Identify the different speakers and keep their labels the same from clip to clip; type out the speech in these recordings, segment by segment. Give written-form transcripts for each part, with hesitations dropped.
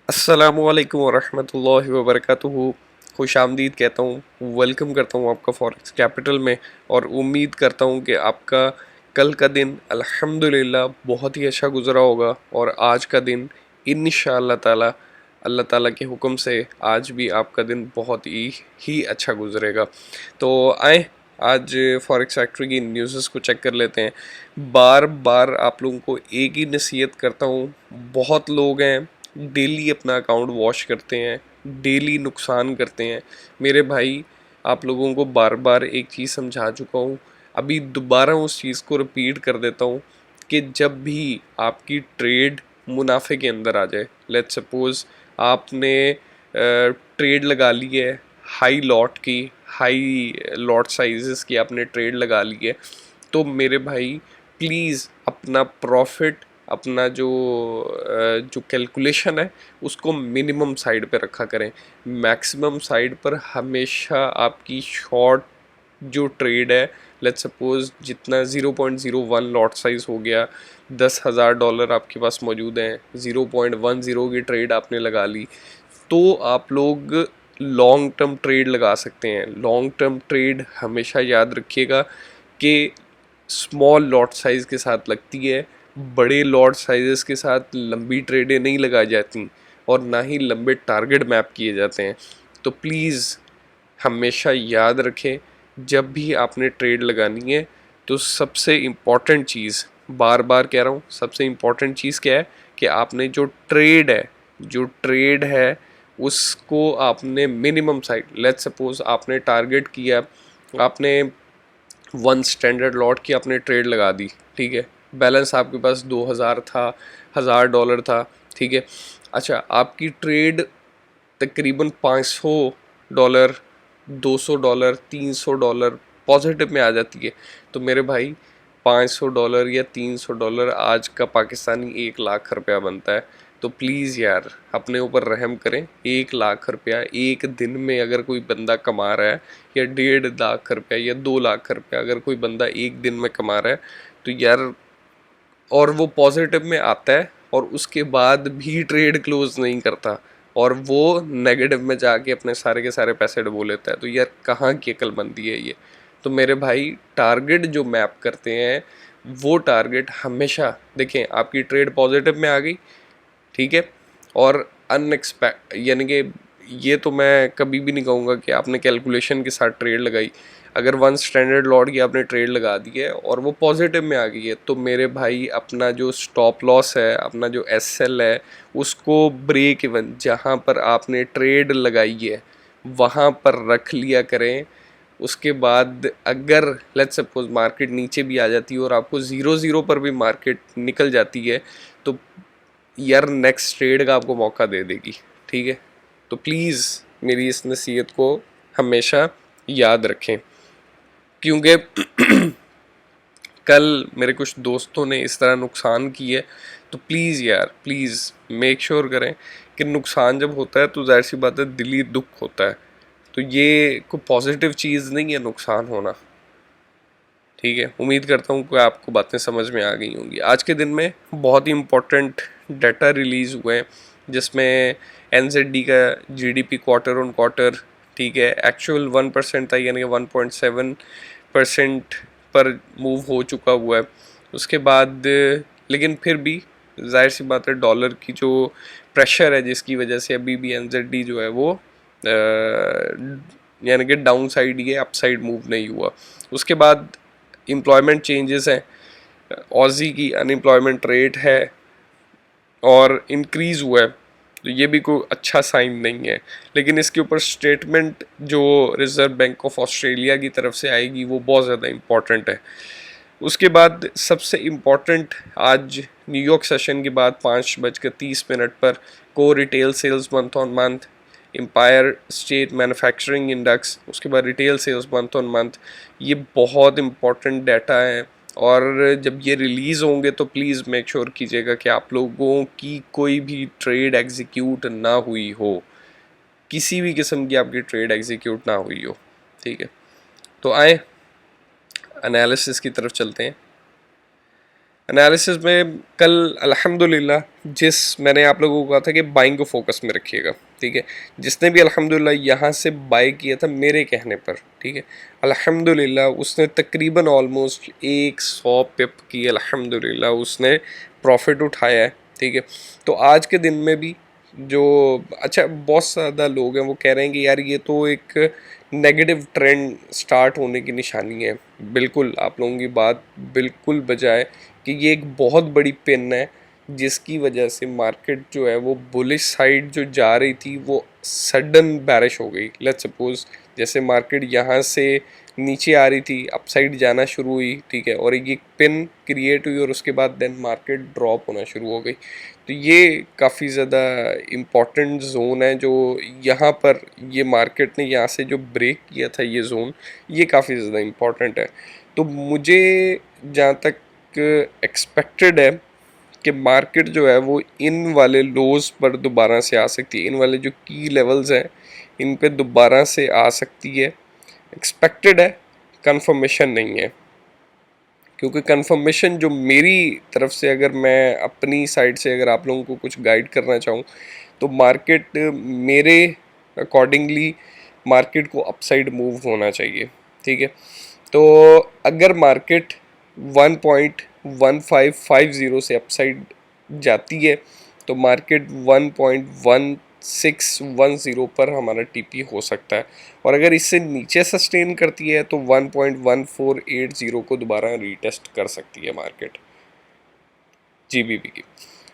Speaker 1: अस्सलामुअलैकुम वरहमतुल्लाहि वबरकातुहू। खुश आमदीद कहता हूँ, वेलकम करता हूँ आपका फॉरेक्स कैपिटल में। और उम्मीद करता हूँ कि आपका कल का दिन अल्हम्दुलिल्लाह बहुत ही अच्छा गुजरा होगा और आज का दिन इंशाअल्लाह ताला अल्लाह ताला के हुक्म से आज भी आपका दिन बहुत ही अच्छा गुजरेगा। तो आए आज फॉरेक्स फैक्ट्री की न्यूज़ को चेक कर लेते हैं। बार बार आप लोगों को एक ही नसीहत करता हूँ, बहुत लोग हैं डेली अपना अकाउंट वॉश करते हैं, डेली नुकसान करते हैं। मेरे भाई, आप लोगों को बार बार एक चीज़ समझा चुका हूँ, अभी दोबारा उस चीज़ को रिपीट कर देता हूँ कि जब भी आपकी ट्रेड मुनाफे के अंदर आ जाए, लेट्स सपोज आपने ट्रेड लगा ली है हाई लॉट की, हाई लॉट साइजेस की आपने ट्रेड लगा ली है, तो मेरे भाई प्लीज़ अपना प्रॉफिट, अपना जो कैलकुलेशन है उसको मिनिमम साइड पे रखा करें। मैक्सिमम साइड पर हमेशा आपकी शॉर्ट जो ट्रेड है, लेट्स सपोज जितना 0.01 लॉट साइज हो गया, $10,000 आपके पास मौजूद हैं, 0.10 की ट्रेड आपने लगा ली, तो आप लोग लॉन्ग टर्म ट्रेड लगा सकते हैं। लॉन्ग टर्म ट्रेड हमेशा याद रखिएगा कि स्मॉल लॉट साइज़ के साथ लगती है, बड़े लॉट साइजेस के साथ लंबी ट्रेडें नहीं लगाई जाती और ना ही लंबे टारगेट मैप किए जाते हैं। तो प्लीज़ हमेशा याद रखें, जब भी आपने ट्रेड लगानी है तो सबसे इम्पॉर्टेंट चीज़, बार बार कह रहा हूँ, सबसे इम्पॉर्टेंट चीज़ क्या है कि आपने जो ट्रेड है उसको आपने मिनिमम साइड, लेट्स सपोज आपने टारगेट किया, आपने वन स्टैंडर्ड लॉट की आपने ट्रेड लगा दी, ठीक है, बैलेंस आपके पास 2000 था, $1000 था, ठीक है। अच्छा, आपकी ट्रेड तकरीबन $500, $200, $300 पॉजिटिव में आ जाती है, तो मेरे भाई $500 या $300 आज का पाकिस्तानी 1 लाख रुपया बनता है। तो प्लीज़ यार अपने ऊपर रहम करें। 1 लाख रुपया एक दिन में अगर कोई बंदा कमा रहा है, या 1.5 लाख रुपया या 2 लाख रुपया अगर कोई बंदा एक दिन में कमा रहा है, तो यार, और वो पॉजिटिव में आता है और उसके बाद भी ट्रेड क्लोज नहीं करता और वो नेगेटिव में जाके अपने सारे के सारे पैसे डुबो लेता है, तो यार कहाँ की अक्लमंदी है ये। तो मेरे भाई, टारगेट जो मैप करते हैं वो टारगेट हमेशा देखें। आपकी ट्रेड पॉजिटिव में आ गई, ठीक है, और अनएक्सपेक्ट, यानी कि ये तो मैं कभी भी नहीं कहूँगा कि आपने कैलकुलेशन के साथ ट्रेड लगाई। अगर वन स्टैंडर्ड लॉट की आपने ट्रेड लगा दी है और वो पॉजिटिव में आ गई है, तो मेरे भाई अपना जो स्टॉप लॉस है, अपना जो एसएल है, उसको ब्रेक इवन जहाँ पर आपने ट्रेड लगाई है वहाँ पर रख लिया करें। उसके बाद अगर लेट्स सपोज मार्केट नीचे भी आ जाती है और आपको 0-0 पर भी मार्केट निकल जाती है, तो यार नेक्स्ट ट्रेड का आपको मौका दे देगी, ठीक है। तो प्लीज़ मेरी इस नसीहत को हमेशा याद रखें, क्योंकि कल मेरे कुछ दोस्तों ने इस तरह नुकसान किए। तो प्लीज़ यार, प्लीज़ मेक श्योर करें कि नुकसान जब होता है तो जाहिर सी बात है दिली दुख होता है, तो ये कोई पॉजिटिव चीज़ नहीं है नुकसान होना, ठीक है। उम्मीद करता हूँ कि आपको बातें समझ में आ गई होंगी। आज के दिन में बहुत ही इम्पोर्टेंट डाटा रिलीज़ हुए हैं, जिसमें एनजेडी का जीडीपी क्वार्टर ऑन क्वार्टर, ठीक है, एक्चुअल 1% था, यानी कि 1.7% पर मूव हो चुका हुआ है। उसके बाद लेकिन फिर भी जाहिर सी बात है डॉलर की जो प्रेशर है, जिसकी वजह से अभी भी एनजेडी जो है वो यानी कि डाउन साइड ही है, अप साइड मूव नहीं हुआ। उसके बाद एम्प्लॉयमेंट चेंजेस हैं, ऑजी की अनएम्प्लॉयमेंट रेट है और इंक्रीज़ हुआ है, तो ये भी कोई अच्छा साइन नहीं है। लेकिन इसके ऊपर स्टेटमेंट जो रिज़र्व बैंक ऑफ ऑस्ट्रेलिया की तरफ से आएगी वो बहुत ज़्यादा इम्पॉर्टेंट है। उसके बाद सबसे इम्पॉर्टेंट, आज न्यूयॉर्क सेशन के बाद 5:30 पर को retail sales month on month, Empire State manufacturing index, उसके बाद retail sales month on month, ये बहुत इम्पॉर्टेंट डाटा है। और जब ये रिलीज़ होंगे तो प्लीज़ मेक श्योर कीजिएगा कि आप लोगों की कोई भी ट्रेड एग्जीक्यूट ना हुई हो, किसी भी किस्म की आपकी ट्रेड एग्जीक्यूट ना हुई हो, ठीक है। तो आए एनालिसिस की तरफ चलते हैं। एनालिसिस में कल अल्हम्दुलिल्लाह जिस मैंने आप लोगों को कहा था कि बाइंग को फोकस में रखिएगा, ठीक है, जिसने भी अल्हम्दुलिल्लाह यहाँ से बाय किया था मेरे कहने पर, ठीक है, अल्हम्दुलिल्लाह उसने तकरीबन ऑलमोस्ट 100 पिप की अल्हम्दुलिल्लाह उसने प्रॉफिट उठाया है, ठीक है। तो आज के दिन में भी जो अच्छा बहुत ज़्यादा लोग हैं वो कह रहे हैं कि यार ये तो एक नेगेटिव ट्रेंड स्टार्ट होने की निशानी है। बिल्कुल आप लोगों की बात बिल्कुल बजाय कि ये एक बहुत बड़ी पिन है जिसकी वजह से मार्केट जो है वो बुलिश साइड जो जा रही थी वो सडन बैरिश हो गई। लेट्स सपोज जैसे मार्केट यहाँ से नीचे आ रही थी अपसाइड जाना शुरू हुई, ठीक है, और ये पिन क्रिएट हुई और उसके बाद देन मार्केट ड्रॉप होना शुरू हो गई। तो ये काफ़ी ज़्यादा इम्पॉर्टेंट जोन है जो यहाँ पर ये मार्केट ने यहाँ से जो ब्रेक किया था ये जोन, ये काफ़ी ज़्यादा इम्पॉर्टेंट है। तो मुझे जहाँ तक एक्सपेक्टेड है कि मार्केट जो है वो इन वाले लोज पर दोबारा से आ सकती है, इन वाले जो की लेवल्स हैं इन पे दोबारा से आ सकती है, एक्सपेक्टेड है, कंफर्मेशन नहीं है। क्योंकि कंफर्मेशन जो मेरी तरफ से अगर मैं अपनी साइड से अगर आप लोगों को कुछ गाइड करना चाहूँ तो मार्केट मेरे अकॉर्डिंगली मार्केट को अपसाइड मूव होना चाहिए, ठीक है। तो अगर मार्केट 1.1550 से अपसाइड जाती है तो मार्केट 1.1610 पर हमारा टीपी हो सकता है, और अगर इससे नीचे सस्टेन करती है तो 1.1480 को दोबारा रीटेस्ट कर सकती है मार्केट जीबीपी की।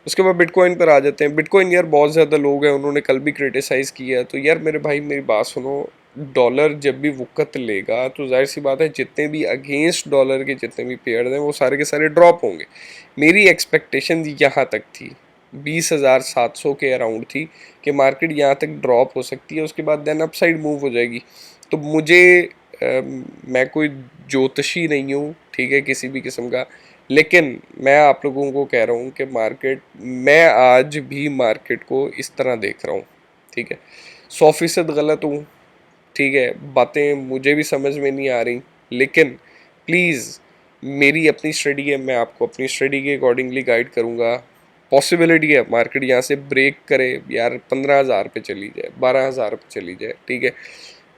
Speaker 1: उसके बाद बिटकॉइन पर आ जाते हैं। बिटकॉइन यार बहुत ज़्यादा लोग हैं उन्होंने कल भी क्रिटिसाइज़ किया है, तो यार मेरे भाई मेरी बात सुनो, डॉलर जब भी वुकत लेगा तो जाहिर सी बात है जितने भी अगेंस्ट डॉलर के जितने भी पेयर हैं वो सारे के सारे ड्रॉप होंगे। मेरी एक्सपेक्टेशन यहाँ तक थी 20,700 के अराउंड थी कि मार्केट यहाँ तक ड्रॉप हो सकती है, उसके बाद देन अपसाइड मूव हो जाएगी। तो मुझे मैं कोई ज्योतिषी नहीं हूँ, ठीक है, किसी भी किस्म का, लेकिन मैं आप लोगों को कह रहा हूँ कि मार्केट, मैं आज भी मार्केट को इस तरह देख रहा हूँ, ठीक है। 100% गलत हूँ, ठीक है, बातें मुझे भी समझ में नहीं आ रही, लेकिन प्लीज़ मेरी अपनी स्टडी है, मैं आपको अपनी स्टडी के अकॉर्डिंगली गाइड करूँगा। पॉसिबिलिटी है मार्केट यहाँ से ब्रेक करे यार, 15,000 पे चली जाए, 12,000 पे चली जाए, ठीक है,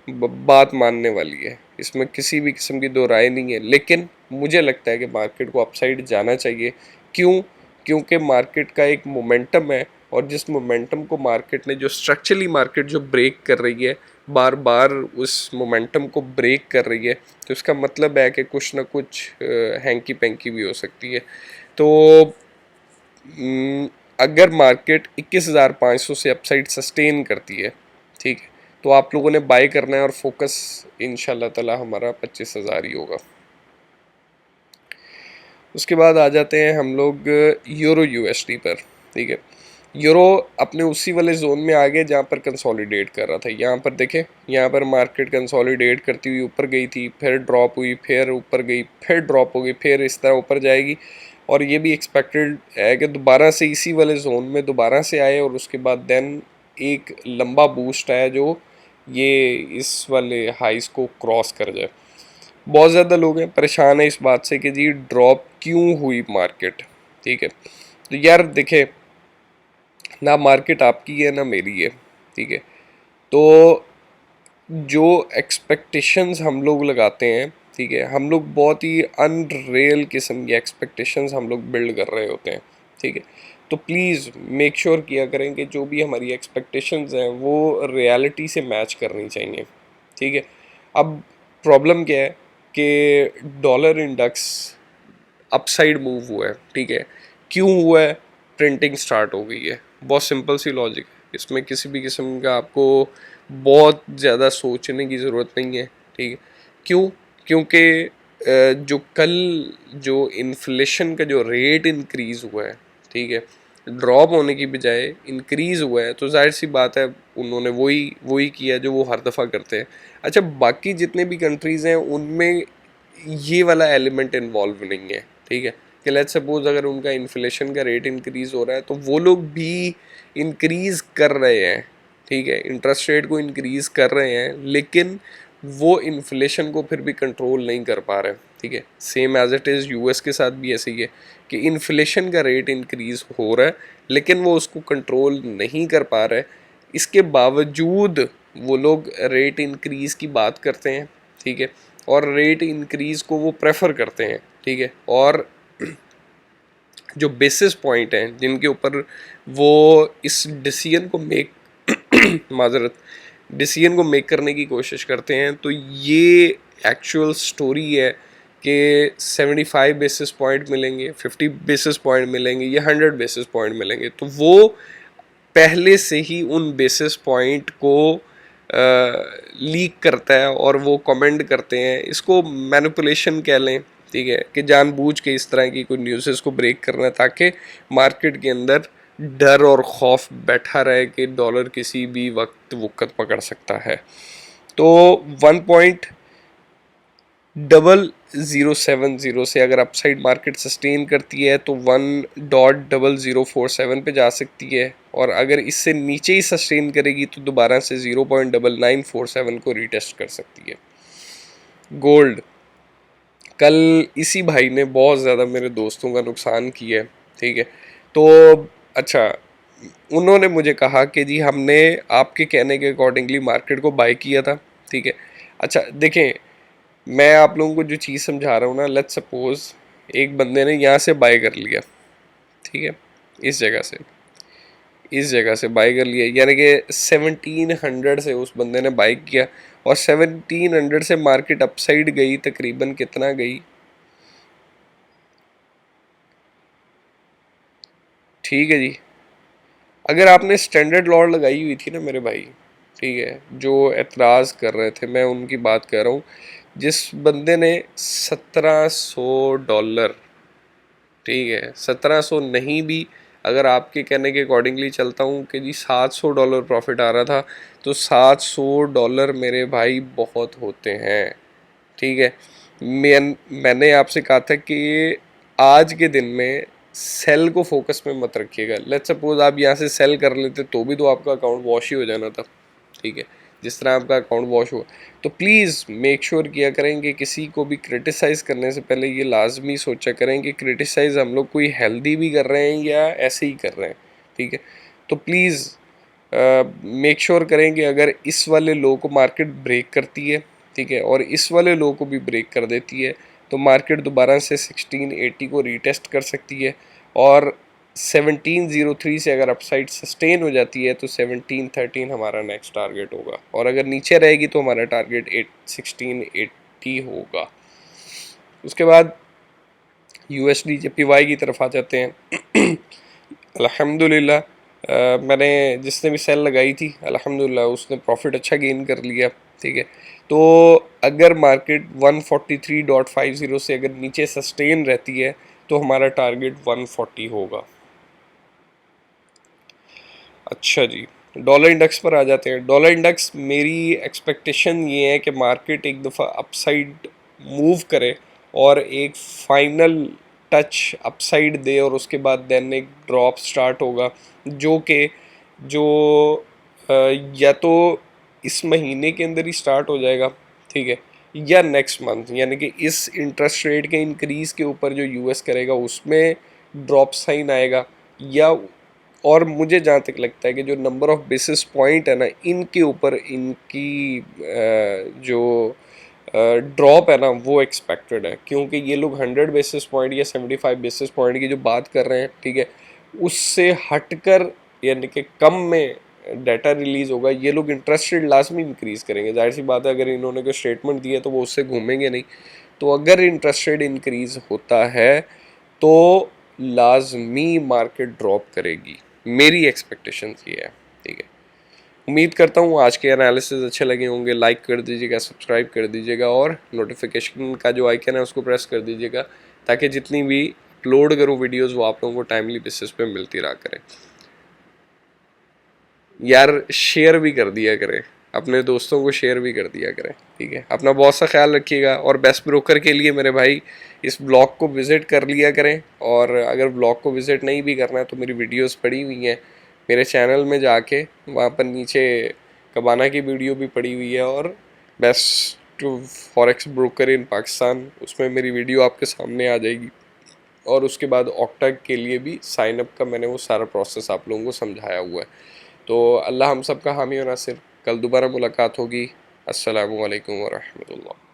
Speaker 1: बात मानने वाली है, इसमें किसी भी किस्म की दो राय नहीं है। लेकिन मुझे लगता है कि मार्केट को अपसाइड जाना चाहिए। क्यों? क्योंकि मार्केट का एक मोमेंटम है, और जिस मोमेंटम को मार्केट ने जो स्ट्रक्चरली मार्केट जो ब्रेक कर रही है, बार बार उस मोमेंटम को ब्रेक कर रही है, तो इसका मतलब है कि कुछ ना कुछ हैंकी पैंकी भी हो सकती है। तो अगर मार्केट 21,500 से अपसाइड सस्टेन करती है, ठीक है, तो आप लोगों ने बाय करना है और फोकस इंशाल्लाह ताला हमारा 25,000 ही होगा। उसके बाद आ जाते हैं हम लोग यूरो यूएसडी पर, ठीक है। यूरो अपने उसी वाले जोन में आ गए जहाँ पर कंसोलिडेट कर रहा था। यहाँ पर देखें, यहाँ पर मार्केट कंसोलिडेट करती हुई ऊपर गई थी, फिर ड्रॉप हुई, फिर ऊपर गई, फिर ड्रॉप हो गई, फिर इस तरह ऊपर जाएगी, और ये भी एक्सपेक्टेड है कि दोबारा से इसी वाले जोन में दोबारा से आए और उसके बाद देन एक लंबा बूस्ट आया जो ये इस वाले हाइस को क्रॉस कर जाए। बहुत ज़्यादा लोग हैं परेशान है इस बात से कि जी ड्रॉप क्यों हुई मार्केट, ठीक है। तो यार देखे, ना मार्केट आपकी है ना मेरी है, ठीक है। तो जो एक्सपेक्टेशंस हम लोग लगाते हैं, ठीक है, हम लोग बहुत ही अनरियल किस्म की एक्सपेक्टेशंस हम लोग बिल्ड कर रहे होते हैं, ठीक है। तो प्लीज़ मेक श्योर किया करें कि जो भी हमारी एक्सपेक्टेशंस हैं वो रियलिटी से मैच करनी चाहिए, ठीक है। अब प्रॉब्लम क्या है कि डॉलर इंडेक्स अपसाइड मूव हुआ है, ठीक है, क्यों हुआ है? प्रिंटिंग स्टार्ट हो गई है, बहुत सिंपल सी लॉजिक है, इसमें किसी भी किस्म का आपको बहुत ज़्यादा सोचने की ज़रूरत नहीं है, ठीक है। क्यों? क्योंकि जो कल जो इन्फ्लेशन का जो रेट इंक्रीज़ हुआ है, ठीक है, ड्रॉप होने की बजाय इंक्रीज़ हुआ है, तो जाहिर सी बात है उन्होंने वही वही किया जो वो हर दफ़ा करते हैं। अच्छा, बाकी जितने भी कंट्रीज़ हैं उनमें ये वाला एलिमेंट इन्वॉल्व नहीं है, ठीक है, कि लेट्स सपोज अगर उनका इन्फ्लेशन का रेट इंक्रीज हो रहा है तो वो लोग भी इंक्रीज कर रहे हैं, ठीक है, इंटरेस्ट रेट को इंक्रीज कर रहे हैं, लेकिन वो इन्फ्लेशन को फिर भी कंट्रोल नहीं कर पा रहे, ठीक है। Same as it is US के साथ भी ऐसे ही है कि इन्फ्लेशन का रेट इंक्रीज़ हो रहा है लेकिन वो उसको कंट्रोल नहीं कर पा रहा है। इसके बावजूद वो लोग रेट इंक्रीज़ की बात करते हैं, ठीक है, और रेट इंक्रीज़ को वो प्रेफर करते हैं, ठीक है। और जो बेसिस पॉइंट हैं जिनके ऊपर वो इस डिसीजन को मेक माजरत डिसीजन को मेक करने की कोशिश करते हैं, तो ये एक्चुअल स्टोरी है कि 75 बेसिस पॉइंट मिलेंगे, 50 बेसिस पॉइंट मिलेंगे या 100 बेसिस पॉइंट मिलेंगे, तो वो पहले से ही उन बेसिस पॉइंट को लीक करता है और वो कमेंट करते हैं। इसको मैनिपुलेशन कह लें, ठीक है, कि जानबूझ के इस तरह की कोई न्यूज़ को ब्रेक करना ताकि मार्केट के अंदर डर और खौफ बैठा रहे कि डॉलर किसी भी वक्त वक़्त पकड़ सकता है। तो 1.0070 से अगर अपसाइड मार्केट सस्टेन करती है तो 1.0047 पे जा सकती है, और अगर इससे नीचे ही सस्टेन करेगी तो दोबारा से 0.9947 को रीटेस्ट कर सकती है। गोल्ड, कल इसी भाई ने बहुत ज़्यादा मेरे दोस्तों का नुकसान किया है, ठीक है। तो अच्छा, उन्होंने मुझे कहा कि जी हमने आपके कहने के अकॉर्डिंगली मार्केट को बाय किया था, ठीक है। अच्छा देखें, मैं आप लोगों को जो चीज़ समझा रहा हूँ ना, लेट्स सपोज एक बंदे ने यहाँ से बाय कर लिया, ठीक है, इस जगह से बाय कर लिया, यानी कि 1700 से उस बंदे ने बाय किया और 1700 से मार्केट अपसाइड गई, तकरीबन कितना गई, ठीक है जी। अगर आपने स्टैंडर्ड लॉट लगाई हुई थी ना मेरे भाई, ठीक है, जो एतराज़ कर रहे थे, मैं उनकी बात कर रहा हूँ, जिस बंदे ने $1700, ठीक है, 1700 नहीं भी, अगर आपके कहने के अकॉर्डिंगली चलता हूँ कि जी $700 प्रॉफिट आ रहा था, तो $700 मेरे भाई बहुत होते हैं, ठीक है। मैंने आपसे कहा था कि आज के दिन में सेल को फोकस में मत रखिएगा। लेट्स सपोज आप यहाँ से सेल कर लेते तो भी तो आपका अकाउंट वॉश ही हो जाना था, ठीक है, जिस तरह आपका अकाउंट वॉश हुआ। तो प्लीज़ मेक श्योर किया करें कि किसी को भी क्रिटिसाइज़ करने से पहले ये लाजमी सोचा करें कि क्रिटिसाइज़ हम लोग कोई हेल्दी भी कर रहे हैं या ऐसे ही कर रहे हैं, ठीक है। तो प्लीज़ मेक श्योर करें कि अगर इस वाले लो को मार्केट ब्रेक करती है, ठीक है, और इस वाले लो को भी ब्रेक कर देती है, तो मार्केट दोबारा से 1680 को रीटेस्ट कर सकती है, और 1703 से अगर अपसाइड सस्टेन हो जाती है तो 1713 हमारा नेक्स्ट टारगेट होगा, और अगर नीचे रहेगी तो हमारा टारगेट 1680 होगा। उसके बाद USD JPY की तरफ आ जाते हैं। अल्हम्दुलिल्लाह मैंने जिसने भी सेल लगाई थी अल्हम्दुलिल्लाह उसने प्रॉफिट अच्छा गेन कर लिया, ठीक है। तो अगर मार्केट 143.50 से अगर नीचे सस्टेन रहती है तो हमारा टारगेट 140 होगा। अच्छा जी, डॉलर इंडेक्स पर आ जाते हैं। डॉलर इंडेक्स, मेरी एक्सपेक्टेशन ये है कि मार्केट एक दफ़ा अपसाइड मूव करे और एक फाइनल टच अपसाइड दे, और उसके बाद देन एक ड्रॉप स्टार्ट होगा जो कि जो या तो इस महीने के अंदर ही स्टार्ट हो जाएगा, ठीक है, या नेक्स्ट मंथ, यानी कि इस इंटरेस्ट रेट के इंक्रीज़ के ऊपर जो यूएस करेगा उसमें ड्रॉप साइन आएगा, या और मुझे जहाँ तक लगता है कि जो नंबर ऑफ बेसिस पॉइंट है ना, इनके ऊपर इनकी जो ड्रॉप है ना वो एक्सपेक्टेड है, क्योंकि ये लोग 100 बेसिस पॉइंट या 75 बेसिस पॉइंट की जो बात कर रहे हैं, ठीक है, उससे हटकर यानी कि कम में डाटा रिलीज़ होगा। ये लोग इंटरेस्ट रेट लाजमी इंक्रीज़ करेंगे, जाहिर सी बात है, अगर इन्होंने कोई स्टेटमेंट दिया तो वो उससे घूमेंगे नहीं। तो अगर इंटरेस्ट रेट इंक्रीज़ होता है तो लाजमी मार्केट ड्रॉप करेगी, मेरी एक्सपेक्टेशंस ये है, ठीक है। उम्मीद करता हूँ आज के एनालिसिस अच्छे लगे होंगे। लाइक कर दीजिएगा, सब्सक्राइब कर दीजिएगा, और नोटिफिकेशन का जो आइकन है उसको प्रेस कर दीजिएगा ताकि जितनी भी अपलोड करूँ वीडियोस वो आप लोगों को टाइमली बेसिस पे मिलती रहा करें। यार शेयर भी कर दिया करें, अपने दोस्तों को शेयर भी कर दिया करें, ठीक है। अपना बहुत सा ख्याल रखिएगा, और बेस्ट ब्रोकर के लिए मेरे भाई इस ब्लॉग को विज़िट कर लिया करें, और अगर ब्लॉग को विज़िट नहीं भी करना है तो मेरी वीडियोस पड़ी हुई हैं मेरे चैनल में जाके, वहाँ पर नीचे कबाना की वीडियो भी पड़ी हुई है, और best forex broker in Pakistan, उसमें मेरी वीडियो आपके सामने आ जाएगी। और उसके बाद ऑक्टा के लिए भी साइन अप का मैंने वो सारा प्रोसेस आप लोगों को समझाया हुआ है। तो अल्लाह हम सब का हामी और नासिर। कल दोबारा मुलाकात होगी। अस्सलामु अलैकुम व रहमतुल्लाह।